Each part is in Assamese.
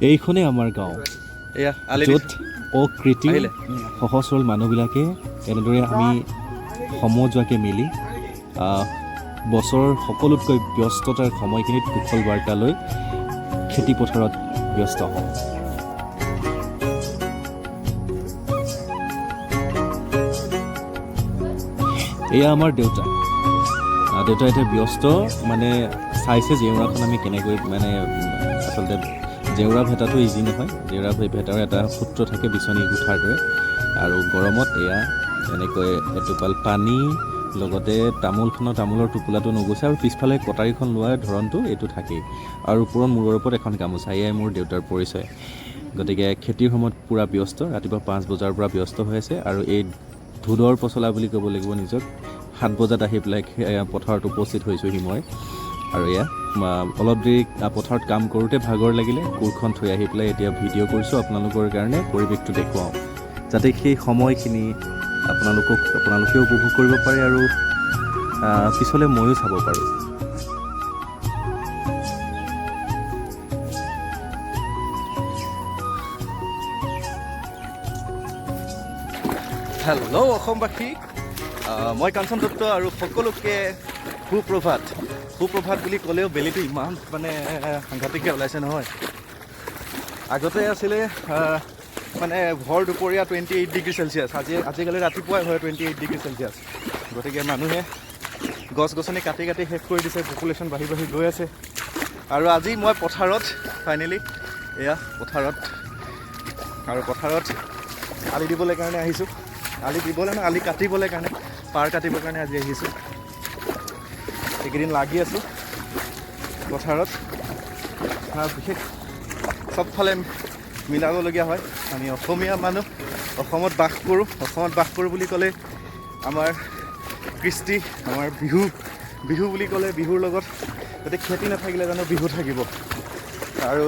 এইখনেই আমাৰ গাঁও, য'ত অকৃতি সহজ সৰল মানুহবিলাকে এনেদৰে আমি সমজুৱাকৈ মিলি বছৰৰ সকলোতকৈ ব্যস্ততাৰ সময়খিনিত কুশল বাৰ্তা লৈ খেতিপথাৰত ব্যস্ত হওঁ। এয়া আমাৰ দেউতা এতিয়া ব্যস্ত, মানে চাইছে জেউৰাখন আমি কেনেকৈ মানে আচলতে জেউৰা ভেটাটো ইজি নহয়, জেউৰা ভেটাৰ এটা সূত্ৰ থাকে বিচনী গুঠাৰ দৰে, আৰু গৰমত এয়া এনেকৈ এটোপাল পানী লগতে তামোলৰ টোপোলাটো নুগুচে, আৰু পিছফালে কটাৰীখন লোৱাৰ ধৰণটো এইটো থাকেই, আৰু ওপৰত মূৰৰ ওপৰত এখন গামোচা। এয়াই মোৰ দেউতাৰ পৰিচয়। গতিকে খেতিৰ সময়ত পূৰা ব্যস্ত, ৰাতিপুৱা 5 বজাৰ পৰা ব্যস্ত হৈ আছে, আৰু এই ধোদৰ পচলা বুলি ক'ব লাগিব নিজক। 7 বজাত আহি পেলাই পথাৰত উপস্থিত হৈছোঁহি মই, আৰু এয়া অলপ দেৰি পথাৰত কাম কৰোঁতে ভাগৰ লাগিলে, কোৰখন থৈ আহি পেলাই এতিয়া ভিডিঅ' কৰিছোঁ আপোনালোকৰ কাৰণে, পৰিৱেশটো দেখুৱাওঁ, যাতে সেই সময়খিনি আপোনালোকেও উপভোগ কৰিব পাৰে আৰু পিছলৈ ময়ো চাব পাৰোঁ। হেল্ল' অসমবাসী, মই কাঞ্চন দত্ত, আৰু সকলোকে সুপ্ৰভাত বুলি ক'লেও বেলিটো ইমান মানে সাংঘাতিককৈ ওলাইছে নহয়। আগতে আছিলে মানে ভৰ দুপৰীয়া 28 ডিগ্ৰী চেলচিয়াছ, আজিকালি ৰাতিপুৱাই হয় 28 ডিগ্ৰী চেলচিয়াছ। গতিকে মানুহে গছ গছনি কাটি শেষ কৰি দিছে, পপুলেশ্যন বাঢ়ি গৈ আছে। আৰু আজি মই পথাৰত ফাইনেলি পথাৰত আলি দিবলৈ কাৰণে আহিছোঁ। আলি কাটিবলৈ কাৰণে, পাৰ কাটিবৰ কাৰণে আজি আহিছোঁ। এইকেইদিন লাগি আছোঁ পথাৰত, বিশেষ চবফালে মিলাবলগীয়া হয়। আমি অসমীয়া মানুহ, অসমত বাস কৰোঁ বুলি ক'লে আমাৰ কৃষ্টি, আমাৰ বিহু বুলি ক'লে বিহুৰ লগত গতিকে খেতি নাথাকিলে জানো বিহু থাকিব। আৰু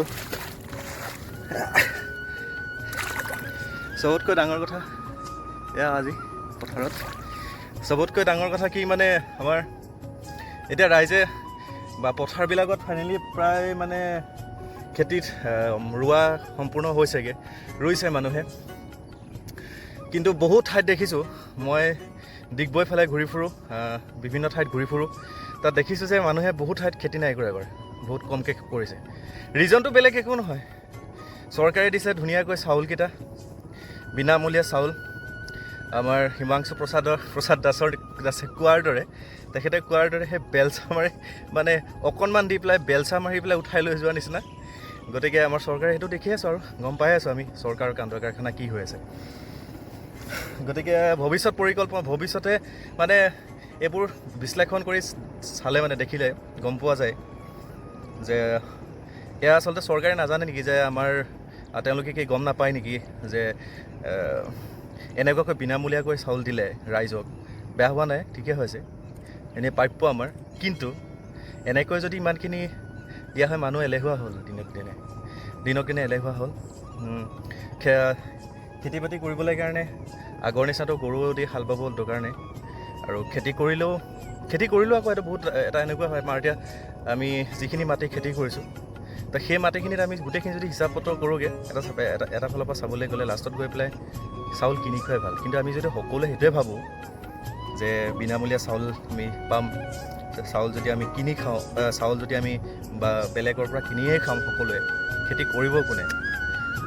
চবতকৈ ডাঙৰ কথা আজি পথাৰত চবতকৈ ডাঙৰ কথা কি মানে, আমাৰ এতিয়া ৰাইজে বা পথাৰবিলাকত ফাইনেলি প্ৰায় মানে খেতিত ৰোৱা সম্পূৰ্ণ হৈছেগৈ, ৰুইছে মানুহে। কিন্তু বহুত ঠাইত দেখিছোঁ, মই ডিগবৈ ফালে ঘূৰি ফুৰোঁ, বিভিন্ন ঠাইত ঘূৰি ফুৰোঁ, তাত দেখিছোঁ যে মানুহে বহুত ঠাইত খেতি নাই কৰা, বহুত কমকৈ কৰিছে। ৰিজনটো বেলেগ একো নহয়, চৰকাৰে দিছে ধুনীয়াকৈ চাউলকেইটা, বিনামূলীয়া চাউল। আমাৰ হিমাংশু প্ৰসাদ দাসে কোৱাৰ দৰে, তেখেতে কোৱাৰ দৰে সেই বেলচা মাৰি মানে অকণমান দি পেলাই বেলচা মাৰি পেলাই উঠাই লৈ যোৱাৰ নিচিনা। গতিকে আমাৰ চৰকাৰে সেইটো দেখি আছোঁ আৰু গম পাই আছোঁ আমি চৰকাৰৰ কাণ্ড কাৰখানা কি হৈ আছে। গতিকে ভৱিষ্যতে মানে এইবোৰ বিশ্লেষণ কৰি চালে মানে দেখিলে গম পোৱা যায় যে এয়া আচলতে চৰকাৰে নাজানে নেকি, যে আমাৰ তেওঁলোকে কি গম নাপায় নেকি যে এনেকুৱাকৈ বিনামূলীয়াকৈ চাউল দিলে ৰাইজক বেয়া হোৱা নাই, ঠিকে হৈছে, এনেই প্ৰাপ্য আমাৰ। কিন্তু এনেকৈ যদি ইমানখিনি দিয়া হয়, মানুহ এলেহুৱা হ'ল, দিনক দিনে এলেহুৱা হ'ল। খেতি বাতি কৰিবলৈ কাৰণে আগৰ নিচিনাটো গৰু দি হাল বাব দৰকাৰ নাই, আৰু খেতি কৰিলেও আকৌ এইটো বহুত এটা এনেকুৱা হয়, আমাৰ এতিয়া আমি যিখিনি মাটি খেতি কৰিছোঁ, তো সেই মাটিখিনিত আমি গোটেইখিনি যদি হিচাপ পত্ৰ কৰোঁগৈ, এটা ফালৰ পৰা চাবলৈ গ'লে লাষ্টত গৈ পেলাই চাউল কিনি খোৱাই ভাল। কিন্তু আমি যদি সকলোৱে সেইটোৱে ভাবোঁ যে বিনামূলীয়া চাউল আমি পাম, চাউল যদি আমি কিনি খাওঁ, চাউল যদি আমি বা বেলেগৰ পৰা কিনিয়ে খাম, সকলোৱে খেতি কৰিব কোনে?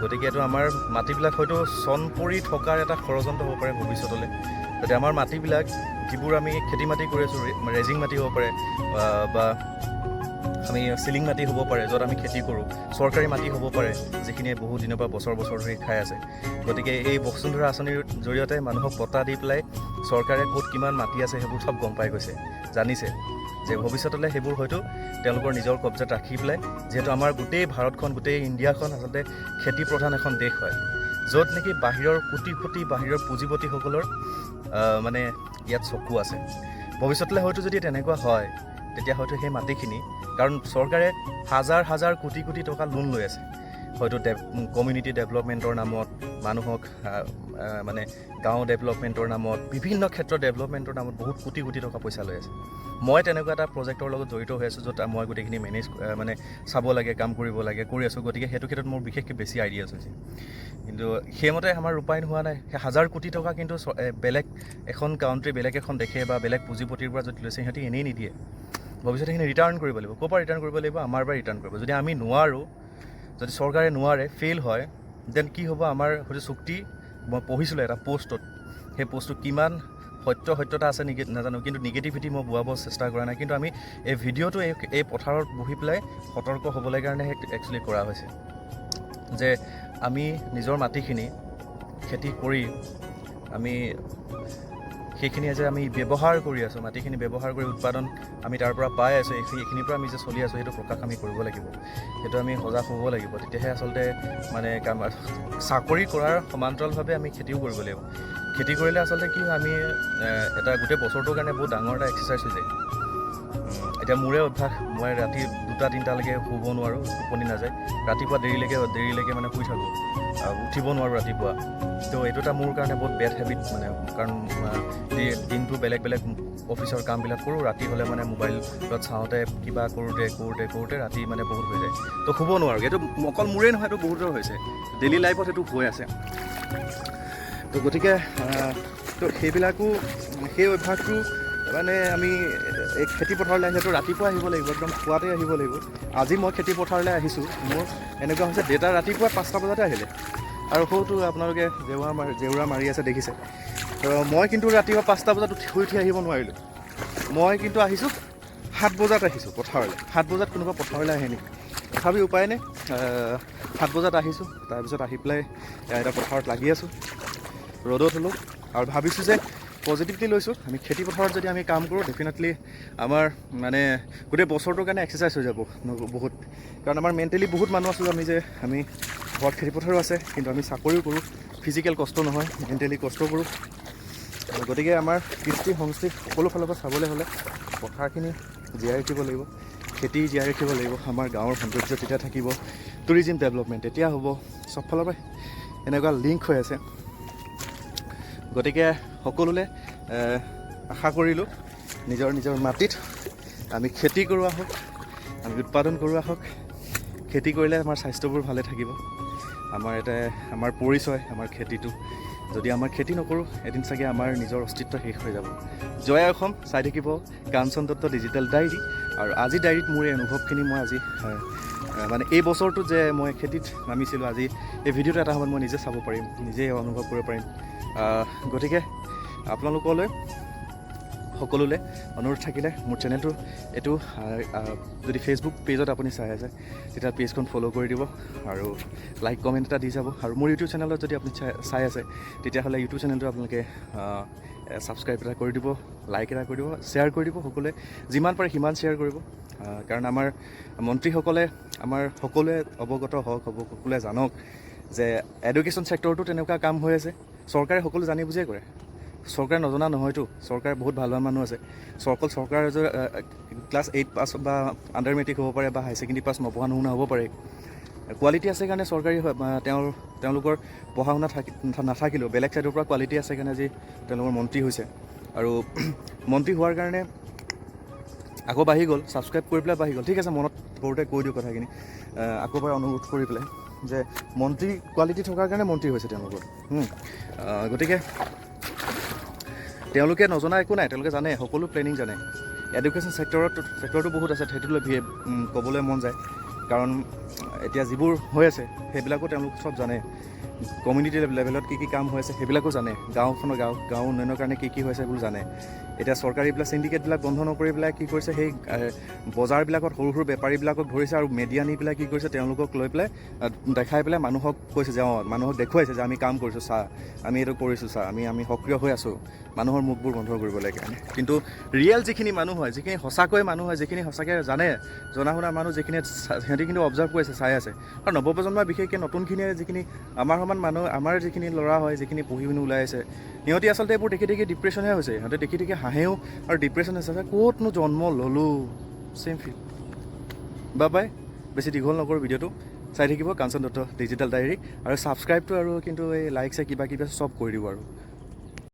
গতিকে এইটো আমাৰ মাটিবিলাক হয়তো চন পৰি থকাৰ এটা ষড়যন্ত্ৰ হ'ব পাৰে ভৱিষ্যতলৈ, যাতে আমাৰ মাটিবিলাক যিবোৰ আমি খেতি মাটি কৰি আছোঁ, ৰেজিং মাটি হ'ব পাৰে বা আমি চিলিং মাটি হ'ব পাৰে য'ত আমি খেতি কৰোঁ, চৰকাৰী মাটি হ'ব পাৰে যিখিনিয়ে বহু দিনৰ পৰা বছৰ ধৰি খাই আছে। গতিকে এই বসুন্ধৰা আঁচনিৰ জৰিয়তে মানুহক বঁটা দি পেলাই চৰকাৰে ক'ত কিমান মাটি আছে সেইবোৰ চব গম পাই গৈছে, জানিছে যে ভৱিষ্যতলৈ সেইবোৰ হয়তো তেওঁলোকৰ নিজৰ কব্জাত ৰাখি পেলাই, যিহেতু আমাৰ গোটেই ভাৰতখন, গোটেই ইণ্ডিয়াখন আচলতে খেতি প্ৰধান এখন দেশ হয়, য'ত নেকি বাহিৰৰ কোটিপতি, বাহিৰৰ পুঁজিপতিসকলৰ মানে ইয়াত চকু আছে। ভৱিষ্যতলৈ হয়তো যদি তেনেকুৱা হয়, তেতিয়া হয়তো সেই মাটিখিনি, কাৰণ চৰকাৰে হাজাৰ কোটি টকা লোন লৈ আছে, হয়তো কমিউনিটি ডেভেলপমেণ্টৰ নামত মানুহক মানে গাঁও ডেভেলপমেণ্টৰ নামত বিভিন্ন ক্ষেত্ৰত ডেভেলপমেণ্টৰ নামত বহুত কোটি কোটি টকা পইচা লৈ আছে। মই তেনেকুৱা এটা প্ৰজেক্টৰ লগত জড়িত হৈ আছোঁ য'ত মই গোটেইখিনি মেনেজ মানে চাব লাগে, কাম কৰিব লাগে, কৰি আছোঁ। গতিকে সেইটো ক্ষেত্ৰত মোৰ বিশেষকৈ বেছি আইডিয়াছ হৈছে। কিন্তু সেইমতে আমাৰ ৰূপায়ণ হোৱা নাই। সেই 1000 কোটি টকা কিন্তু বেলেগ এখন কাউণ্ট্ৰি, বেলেগ এখন দেশে বা বেলেগ পুঁজিপতিৰ পৰা যদি লৈছে সিহঁতি এনেই নিদিয়ে। ভৱিষ্যতে সেইখিনি ৰিটাৰ্ণ কৰিব লাগিব। ক'ৰ পৰা ৰিটাৰ্ণ কৰিব লাগিব? আমাৰ পৰা ৰিটাৰ্ণ কৰিব। যদি আমি নোৱাৰোঁ, যদি চৰকাৰে নোৱাৰে, ফেইল হয়, দেন কি হ'ব? আমাৰ হয়তো চুক্তি মই পঢ়িছিলোঁ এটা পষ্টত, সেই পষ্টটো কিমান সত্যতা আছে নেকি নাজানো, কিন্তু নিগেটিভিটি মই বোৱাব চেষ্টা কৰা নাই। কিন্তু আমি এই ভিডিঅ'টো এই পথাৰত বহি পেলাই সতৰ্ক হ'বলৈ কাৰণে একচুৱেলি কৰা হৈছে যে আমি নিজৰ মাটিখিনি খেতি কৰি আমি সেইখিনি যে আমি ব্যৱহাৰ কৰি আছোঁ, মাটিখিনি ব্যৱহাৰ কৰি উৎপাদন আমি তাৰ পৰা পাই আছোঁ, সেইখিনিৰ পৰা আমি যে চলি আছোঁ, সেইটো প্ৰকাশ আমি কৰিব লাগিব। সেইটো আমি সজাগ হ'ব লাগিব। তেতিয়াহে আচলতে মানে চাকৰি কৰাৰ সমান্তৰালভাৱে আমি খেতিও কৰিব লাগিব। খেতি কৰিলে আচলতে কি হয়, আমি এটা গোটেই বছৰটোৰ কাৰণে বহুত ডাঙৰ এটা এক্সাৰচাইজ হৈ যায়। এতিয়া মোৰে অভ্যাস, মই ৰাতি 2-3টালৈকে শুব নোৱাৰোঁ, টোপনি নাযায়। ৰাতিপুৱা দেৰিলৈকে মানে শুই থাকোঁ, উঠিব নোৱাৰোঁ ৰাতিপুৱা। তো এইটো এটা মোৰ কাৰণে বহুত বেড হেবিট, মানে কাৰণ দিনটো বেলেগ অফিচৰ কামবিলাক কৰোঁ, ৰাতি হ'লে মানে মোবাইলত চাওঁতে কিবা কৰোঁতে ৰাতি মানে বহুত হৈ যায়। তো শুব নোৱাৰোঁ। এইটো অকল মোৰেই নহয়, এইটো বহুতৰ হৈছে, ডেইলি লাইফত সেইটো হৈ আছে। তো গতিকে তো সেইবিলাকো, সেই অভ্যাসটো মানে আমি এই খেতি পথাৰলৈ আহিলেতো ৰাতিপুৱা আহিব লাগিব, একদম পুৱাতে আহিব লাগিব। আজি মই খেতি পথাৰলৈ আহিছোঁ, মোৰ এনেকুৱা হৈছে দেউতা ৰাতিপুৱা 5টা বজাতে আহিলে, আৰু সৌটো আপোনালোকে জেউৰা মাৰি আছে দেখিছে। তো মই কিন্তু ৰাতিপুৱা 5টা বজাত শুই উঠি আহিব নোৱাৰিলোঁ। মই কিন্তু আহিছোঁ 7 বজাত আহিছোঁ পথাৰলৈ। 7 বজাত কোনোবা পথাৰলৈ আহে নেকি? তথাপি উপায় নাই, 7 বজাত আহিছোঁ। তাৰপিছত আহি পেলাই এতিয়া পথাৰত লাগি আছোঁ, ৰ'দত হ'লোঁ, আৰু ভাবিছোঁ যে পজিটিভলি লৈছোঁ, আমি খেতি পথাৰত যদি আমি কাম কৰোঁ, ডেফিনেটলি আমাৰ মানে গোটেই বছৰটোৰ কাৰণে এক্সাৰচাইজ হৈ যাব বহুত। কাৰণ আমাৰ মেণ্টেলি বহুত মানুহ আছোঁ আমি ঘৰত খেতি পথাৰো আছে, কিন্তু আমি চাকৰিও কৰোঁ, ফিজিকেল কষ্ট নহয়, মেণ্টেলি কষ্ট কৰোঁ। গতিকে আমাৰ কৃষ্টি সংস্কৃতি সকলো ফালৰ পৰা চাবলৈ হ'লে পথাৰখিনি জীয়াই ৰাখিব লাগিব, খেতি জীয়াই ৰাখিব লাগিব। আমাৰ গাঁৱৰ সৌন্দৰ্য তেতিয়া থাকিব, টুৰিজিম ডেভেলপমেণ্ট তেতিয়া হ'ব, চব ফালৰ পৰা এনেকুৱা লিংক হৈ আছে। গতিকে সকলোলৈ আশা কৰিলোঁ নিজৰ মাটিত আমি খেতি কৰোৱা হওক, আমি উৎপাদন কৰোৱা হওক। খেতি কৰিলে আমাৰ স্বাস্থ্যবোৰ ভালে থাকিব। আমাৰ পৰিচয়, আমাৰ খেতিটো। যদি আমাৰ খেতি নকৰোঁ, এদিন চাগে আমাৰ নিজৰ অস্তিত্ব শেষ হৈ যাব। জয় অসম, চাই থাকিব কাঞ্চন দত্ত ডিজিটেল ডায়েৰী। আৰু আজি ডায়েৰীত মোৰ এই অনুভৱখিনি মই আজি মানে এই বছৰটোত যে মই খেতিত নামিছিলোঁ, আজি এই ভিডিঅ'টো এটা সময়ত মই নিজে চাব পাৰিম, নিজে অনুভৱ কৰিব পাৰিম। গতিকে আপোনালোকলৈ সকলোলৈ অনুৰোধ থাকিলে মোৰ চেনেলটো এইটো যদি ফেচবুক পেজত আপুনি চাই আছে, তেতিয়া পেজখন ফ'ল' কৰি দিব আৰু লাইক কমেণ্ট এটা দি যাব। আৰু মোৰ ইউটিউব চেনেলত যদি আপুনি চাই আছে, তেতিয়াহ'লে ইউটিউব চেনেলটো আপোনালোকে ছাবস্ক্ৰাইব এটা কৰি দিব, লাইক এটা কৰি দিব, শ্বেয়াৰ কৰি দিব। সকলোৱে যিমান পাৰে সিমান শ্বেয়াৰ কৰিব, কাৰণ আমাৰ মন্ত্ৰীসকলে আমাৰ সকলোৱে অৱগত হওক, সকলোৱে জানক যে এডুকেশ্যন ছেক্টৰটো তেনেকুৱা কাম হৈ আছে। চৰকাৰে সকলো জানি বুজিয়ে কৰে, চৰকাৰে নজনা নহয়তো। চৰকাৰে বহুত ভাল মানুহ আছে। চৰকাৰ ক্লাছ 8 পাছ বা আণ্ডাৰ মেট্ৰিক হ'ব পাৰে বা হাই ছেকেণ্ডেৰী পাছ নপঢ়া নুশুনা হ'ব পাৰে। কোৱালিটি আছে কাৰণে চৰকাৰী তেওঁলোকৰ পঢ়া শুনা নাথাকিলেও বেলেগ ছাইডৰ পৰা কোৱালিটি আছে কাৰণে আজি তেওঁলোকৰ মন্ত্ৰী হৈছে। আৰু মন্ত্ৰী হোৱাৰ কাৰণে আকৌ বাঢ়ি গ'ল, ছাবস্ক্ৰাইব কৰি পেলাই বাঢ়ি গ'ল। ঠিক আছে, মনত সৰুতে কৈ দিওঁ কথাখিনি, আকৌ এবাৰ অনুৰোধ কৰি পেলাই যে মন্ত্ৰী কোৱালিটি থকাৰ কাৰণে মন্ত্ৰী হৈছে তেওঁলোকৰ। গতিকে তেওঁলোকে নজনা একো নাই, তেওঁলোকে জানে, সকলো প্লেনিং জানে। এডুকেশ্যন ছেক্টৰটো বহুত আছে, সেইটোলৈ ক'বলৈ মন যায়। কাৰণ এতিয়া যিবোৰ হৈ আছে সেইবিলাকো তেওঁলোক চব জানে। কমিউনিটি লেভেলত কি কাম হৈ আছে সেইবিলাকো জানে। গাঁও উন্নয়নৰ কাৰণে কি হৈছে সেইবোৰ জানে। এতিয়া চৰকাৰী এইবিলাক চিণ্ডিকেটবিলাক বন্ধ নকৰি পেলাই কি কৰিছে, সেই বজাৰবিলাকত সৰু বেপাৰীবিলাকক ধৰিছে আৰু মেডিয়া নি পেলাই কি কৰিছে, তেওঁলোকক লৈ পেলাই দেখাই পেলাই মানুহক কৈছে যে মানুহক দেখুৱাইছে যে আমি কাম কৰিছোঁ, চা আমি এইটো কৰিছোঁ, চা আমি সক্ৰিয় হৈ আছোঁ, মানুহৰ মুখবোৰ বন্ধ কৰিবলৈ কাৰণে। কিন্তু ৰিয়েল যিখিনি মানুহ হয়, যিখিনি সঁচাকৈ মানুহ হয়, যিখিনি সঁচাকৈ জনা শুনা মানুহ, সিহঁতি কিন্তু অবজাৰ্ভ কৰিছে, চাই আছে। আৰু নৱপ্ৰজন্মৰ বিশেষকৈ নতুনখিনিয়ে যিখিনি আমাৰ সমান মানুহ, আমাৰ যিখিনি ল'ৰা হয়, যিখিনি পঢ়ি শুনি ওলাই আছে, সিহঁতি আচলতে এইবোৰ দেখি ডিপ্ৰেশ্যনহে হৈছে। সিহঁতে দেখি হাঁহেও আৰু ডিপ্ৰেশ্যন হৈছে, ক'তনো জন্ম ল'লোঁ, চেম ফিল। বাই বেছি দীঘল নকৰোঁ ভিডিঅ'টো। চাই থাকিব কাঞ্চন দত্ত ডিজিটেল ডায়েৰী আৰু ছাবস্ক্ৰাইবটো আৰু কিন্তু এই লাইক চাই কিবা কিবি চব কৰি দিব আৰু